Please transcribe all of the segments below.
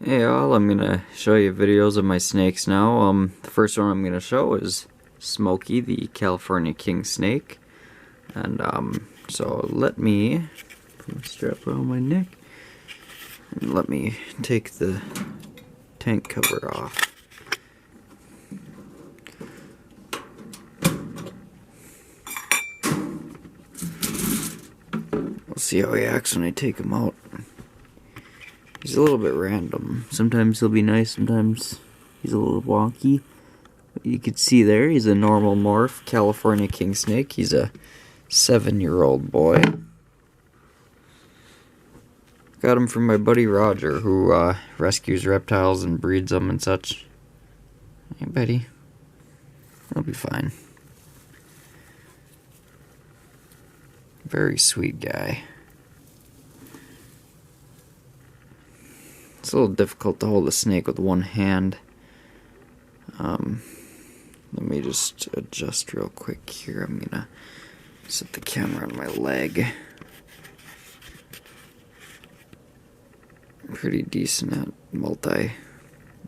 Hey all, I'm gonna show you videos of my snakes now. The first one I'm gonna show is Smokey, the California king snake. And so let me put my strap around my neck and let me take the tank cover off. We'll see how he acts when I take him out. He's a little bit random. Sometimes he'll be nice, sometimes he's a little wonky. But you can see there, he's a normal morph, California Kingsnake. He's a 7-year-old boy. Got him from my buddy Roger, who rescues reptiles and breeds them and such. Hey buddy, he'll be fine. Very sweet guy. It's a little difficult to hold a snake with one hand. Let me just adjust real quick here. I'm gonna set the camera on my leg. I'm pretty decent at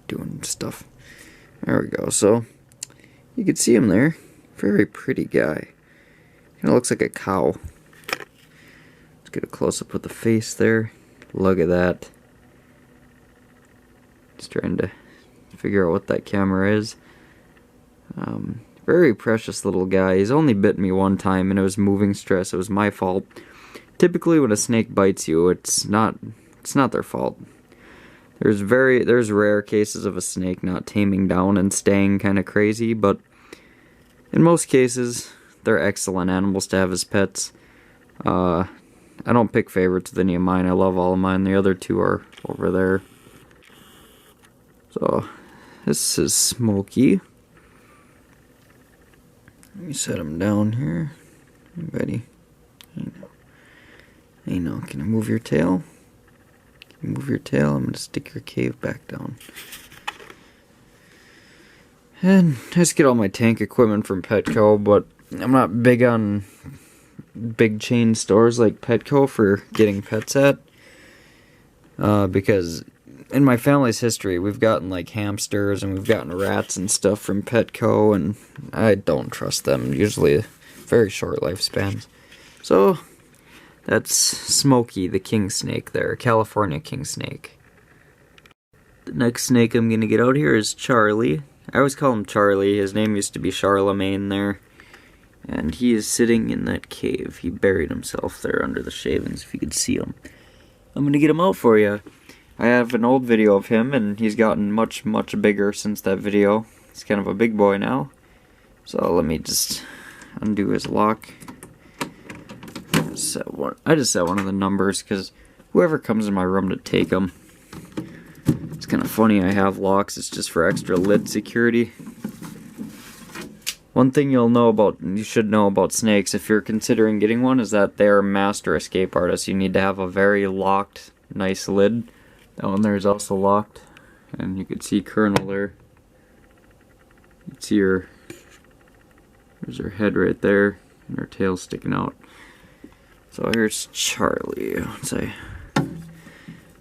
doing stuff. There we go. So you can see him there. Very pretty guy. Kind of looks like a cow. Let's get a close up with the face there. Look at that. Just trying to figure out what that camera is. Very precious little guy. He's only bit me one time and it was moving stress. It was my fault. Typically when a snake bites you, it's not their fault. There's rare cases of a snake not taming down and staying kind of crazy, but in most cases they're excellent animals to have as pets. I don't pick favorites with any of mine. I love all of mine. The other two are over there. So, this is Smokey. Let me set him down here. Hey, buddy. Hey, now, can I move your tail? Can you move your tail? I'm going to stick your cave back down. And I just get all my tank equipment from Petco, but I'm not big on big chain stores like Petco for getting pets at. Because in my family's history, we've gotten like hamsters and we've gotten rats and stuff from Petco, and I don't trust them. Usually very short lifespans. So that's Smokey, the king snake there, California king snake. The next snake I'm gonna get out here is Charlie. I always call him Charlie. His name used to be Charlemagne there. And he is sitting in that cave. He buried himself there under the shavings, if you could see him. I'm gonna get him out for you. I have an old video of him, and he's gotten much, much bigger since that video. He's kind of a big boy now. So let me just undo his lock. I just set one of the numbers, because whoever comes in my room to take them. It's kind of funny, I have locks, it's just for extra lid security. One thing you should know about snakes, if you're considering getting one, is that they are master escape artists. You need to have a very locked, nice lid. That one there is also locked, and you can see Kernel there. You can see there's her head right there, and her tail sticking out. So here's Charlie.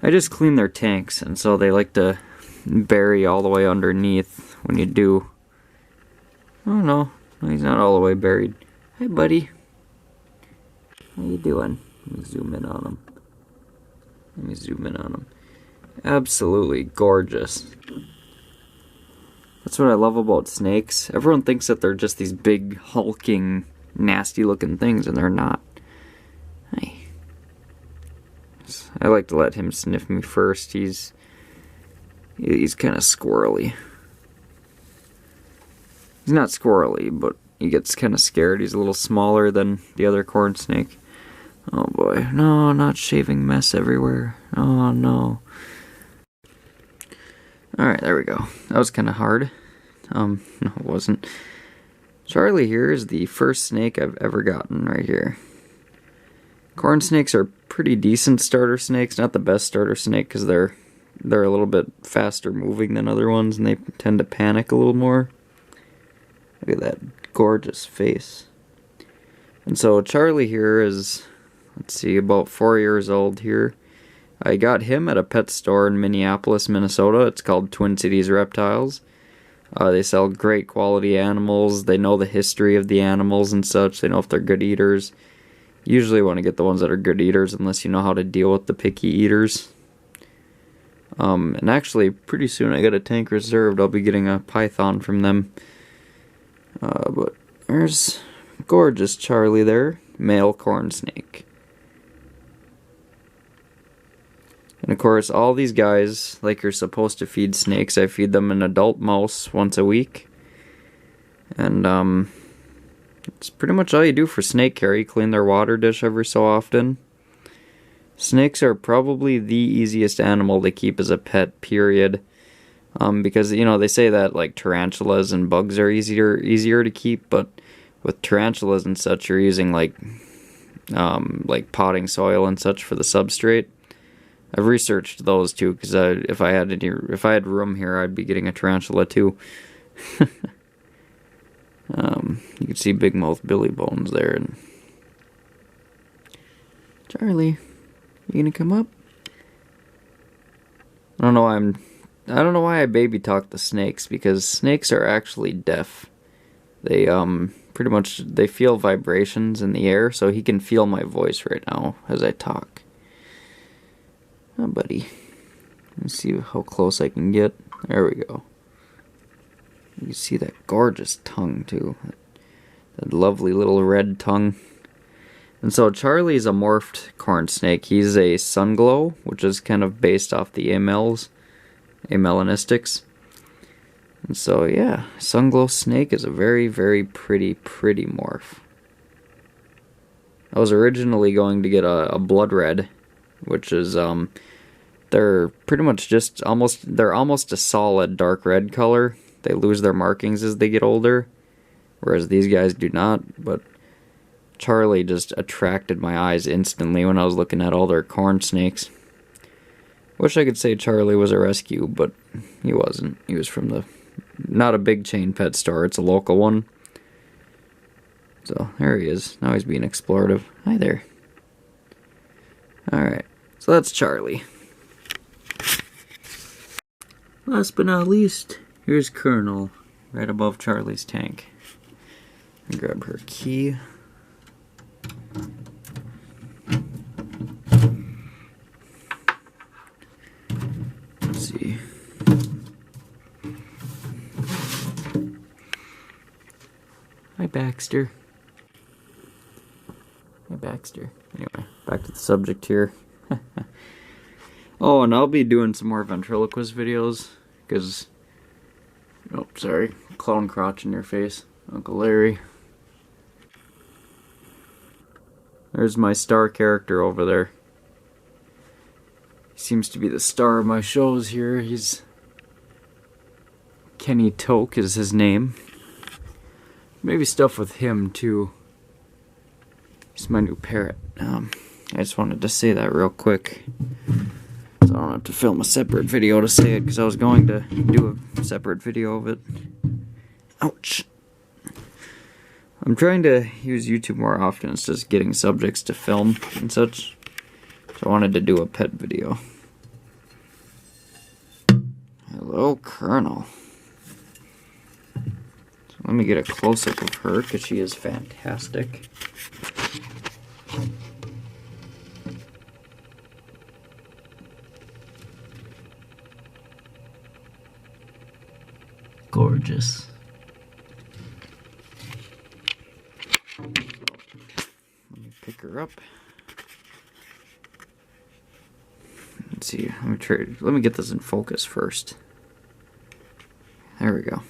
I just clean their tanks, and so they like to bury all the way underneath when you do. Oh no, he's not all the way buried. Hey buddy. How you doing? Let me zoom in on him. Absolutely gorgeous. That's what I love about snakes. Everyone thinks that they're just these big, hulking, nasty looking things, and they're not. Hey. I like to let him sniff me first. He's kind of squirrely. He's not squirrely, but he gets kind of scared. He's a little smaller than the other corn snake. Oh boy. No, not shaving mess everywhere. Oh no. Alright, there we go. That was kind of hard. No, it wasn't. Charlie here is the first snake I've ever gotten right here. Corn snakes are pretty decent starter snakes. Not the best starter snake because they're a little bit faster moving than other ones and they tend to panic a little more. Look at that gorgeous face. And so Charlie here is, let's see, about 4 years old here. I got him at a pet store in Minneapolis, Minnesota. It's called Twin Cities Reptiles. They sell great quality animals. They know the history of the animals and such. They know if they're good eaters. Usually want to get the ones that are good eaters unless you know how to deal with the picky eaters. And actually, pretty soon I got a tank reserved. I'll be getting a python from them. But there's gorgeous Charlie there, male corn snake. And of course, all these guys, like you're supposed to feed snakes, I feed them an adult mouse once a week. And it's pretty much all you do for snake care. You clean their water dish every so often. Snakes are probably the easiest animal to keep as a pet, period. Because, you know, they say that like tarantulas and bugs are easier to keep, but with tarantulas and such, you're using like potting soil and such for the substrate. I've researched those too, because if I had room here, I'd be getting a tarantula too. You can see big mouth Billy Bones there. And Charlie, you gonna come up? I don't know why I baby talk the snakes, because snakes are actually deaf. They pretty much they feel vibrations in the air, so he can feel my voice right now as I talk. Oh, buddy. Let's see how close I can get. There we go. You can see that gorgeous tongue, too. That lovely little red tongue. And so Charlie's a morphed corn snake. He's a sunglow, which is kind of based off the amelanistics. And so, yeah, sunglow snake is a very, very pretty morph. I was originally going to get a blood red, which is, they're pretty much just they're almost a solid dark red color. They lose their markings as they get older, whereas these guys do not. But Charlie just attracted my eyes instantly when I was looking at all their corn snakes. Wish I could say Charlie was a rescue, but he wasn't. He was from not a big chain pet store, it's a local one. So there he is. Now he's being explorative. Hi there. Alright, so that's Charlie. Last but not least, here's Kernel, right above Charlie's tank. Grab her key. Let's see. Hi, Baxter. Hi, Baxter. Anyway, back to the subject here. Oh, and I'll be doing some more ventriloquist videos, because... Oh, sorry. Clown crotch in your face. Uncle Larry. There's my star character over there. He seems to be the star of my shows here. He's... Kenny Toke is his name. Maybe stuff with him, too. He's my new parrot. I just wanted to say that real quick. So I don't have to film a separate video to say it, because I was going to do a separate video of it. Ouch. I'm trying to use YouTube more often. It's just getting subjects to film and such. So I wanted to do a pet video. Hello, Kernel. So let me get a close-up of her, because she is fantastic. Gorgeous. Let me pick her up. Let's see. Let me get this in focus first. There we go.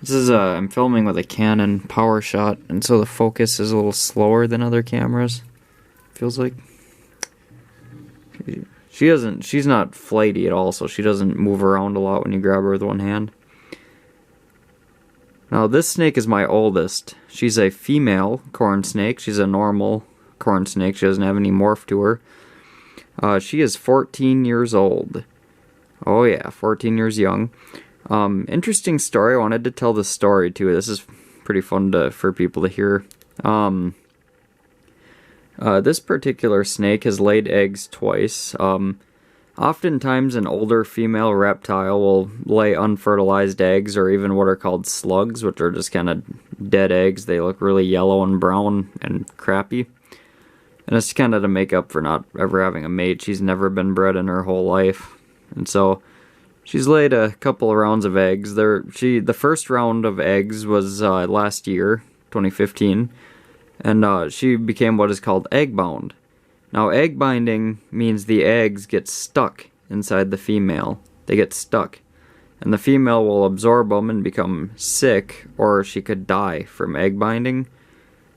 This is I'm filming with a Canon PowerShot, and so the focus is a little slower than other cameras. Feels like. She's not flighty at all, so she doesn't move around a lot when you grab her with one hand. Now, this snake is my oldest. She's a female corn snake. She's a normal corn snake. She doesn't have any morph to her. She is 14 years old. Oh yeah, 14 years young. Interesting story. I wanted to tell this story too. This is pretty fun for people to hear. This particular snake has laid eggs twice. Oftentimes an older female reptile will lay unfertilized eggs, or even what are called slugs, which are just kind of dead eggs. They look really yellow and brown and crappy. And it's kind of to make up for not ever having a mate. She's never been bred in her whole life. And so she's laid a couple of rounds of eggs. The first round of eggs was last year, 2015. And she became what is called egg-bound. Now, egg binding means the eggs get stuck inside the female. They get stuck. And the female will absorb them and become sick, or she could die from egg binding.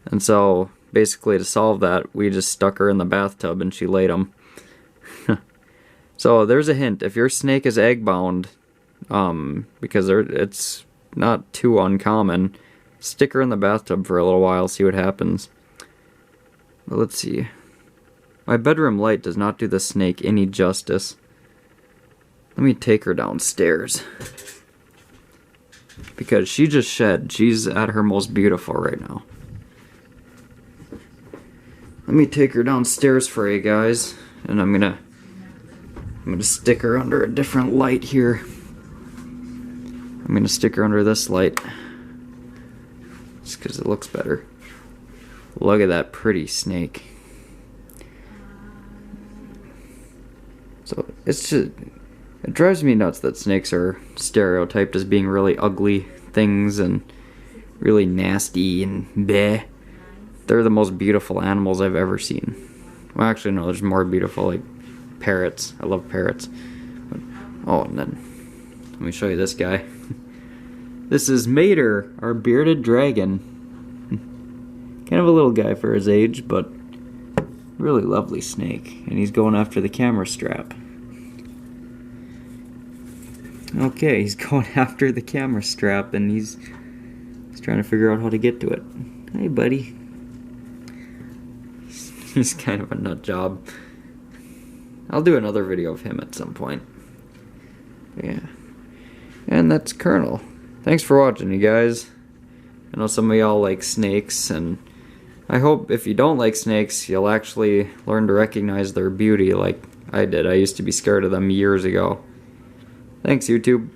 And so, basically, to solve that, we just stuck her in the bathtub and she laid them. So, there's a hint. If your snake is egg-bound, because it's not too uncommon, stick her in the bathtub for a little while, see what happens. But let's see. My bedroom light does not do the snake any justice. Let me take her downstairs. Because she just shed. She's at her most beautiful right now. Let me take her downstairs for you guys. And I'm gonna stick her under a different light here. I'm gonna stick her under this light. Just because it looks better. Look at that pretty snake. So it drives me nuts that snakes are stereotyped as being really ugly things and really nasty and bleh. They're the most beautiful animals I've ever seen. Well, actually, no, there's more beautiful, like parrots. I love parrots. But, oh, and then let me show you this guy. This is Mater, our bearded dragon. Kind of a little guy for his age, but really lovely snake. And he's going after the camera strap. Okay, he's going after the camera strap, and he's trying to figure out how to get to it. Hey, buddy. He's kind of a nut job. I'll do another video of him at some point. Yeah. And that's Kernel. Thanks for watching, you guys. I know some of y'all like snakes, and I hope if you don't like snakes, you'll actually learn to recognize their beauty like I did. I used to be scared of them years ago. Thanks, YouTube.